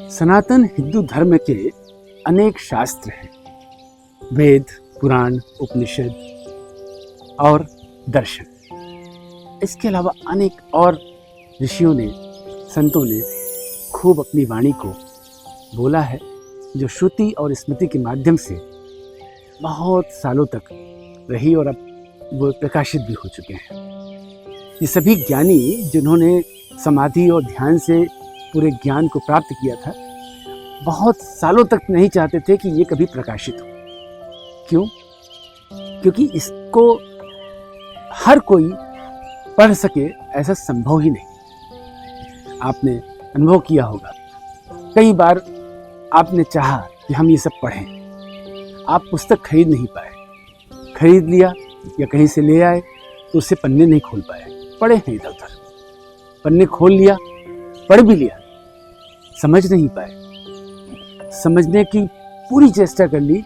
सनातन हिंदू धर्म के अनेक शास्त्र हैं, वेद, पुराण, उपनिषद और दर्शन। इसके अलावा अनेक और ऋषियों ने, संतों ने खूब अपनी वाणी को बोला है, जो श्रुति और स्मृति के माध्यम से बहुत सालों तक रही और अब वो प्रकाशित भी हो चुके हैं। ये सभी ज्ञानी जिन्होंने समाधि और ध्यान से पूरे ज्ञान को प्राप्त किया था, बहुत सालों तक नहीं चाहते थे कि ये कभी प्रकाशित हो। क्यों? क्योंकि इसको हर कोई पढ़ सके ऐसा संभव ही नहीं। आपने अनुभव किया होगा, कई बार आपने चाहा कि हम ये सब पढ़ें, आप पुस्तक खरीद नहीं पाए, खरीद लिया या कहीं से ले आए तो उससे पन्ने नहीं खोल पाए, पढ़े हैं इधर उधर, पन्ने खोल लिया, पढ़ भी लिया, समझ नहीं पाए, समझने की पूरी चेष्टा कर ली,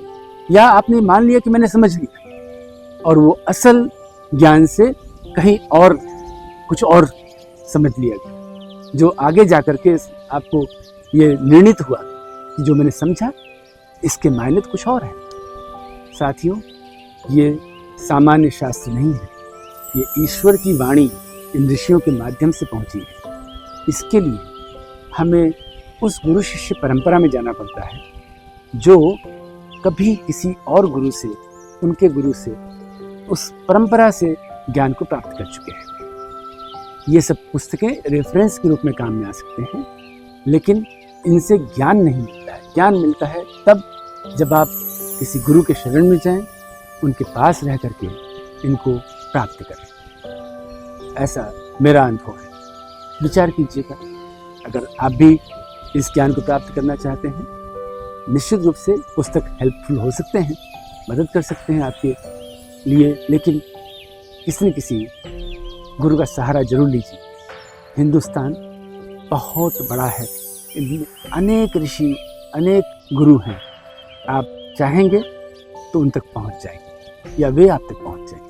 या आपने मान लिया कि मैंने समझ लिया और वो असल ज्ञान से कहीं और कुछ और समझ लिया गया, जो आगे जाकर के आपको ये निर्णित हुआ कि जो मैंने समझा इसके मायने तो कुछ और है। साथियों, ये सामान्य शास्त्र नहीं है, ये ईश्वर की वाणी इन ऋषियों के माध्यम से पहुंची है। इसके लिए हमें उस गुरु शिष्य परंपरा में जाना पड़ता है जो कभी किसी और गुरु से, उनके गुरु से, उस परंपरा से ज्ञान को प्राप्त कर चुके हैं। ये सब पुस्तकें रेफरेंस के रूप में काम में आ सकते हैं, लेकिन इनसे ज्ञान नहीं मिलता है। ज्ञान मिलता है तब जब आप किसी गुरु के शरण में जाएं, उनके पास रह करके इनको प्राप्त करें। ऐसा मेरा अनुभव है। विचार कीजिएगा। अगर आप भी इस ज्ञान को प्राप्त करना चाहते हैं, निश्चित रूप से पुस्तक हेल्पफुल हो सकते हैं, मदद कर सकते हैं आपके लिए, लेकिन किसी न किसी गुरु का सहारा जरूर लीजिए। हिंदुस्तान बहुत बड़ा है, इनमें अनेक ऋषि, अनेक गुरु हैं। आप चाहेंगे तो उन तक पहुंच जाएंगे या वे आप तक पहुंच जाएंगे।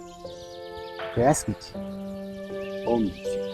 प्रयास कीजिए। ओम नमः शिवाय।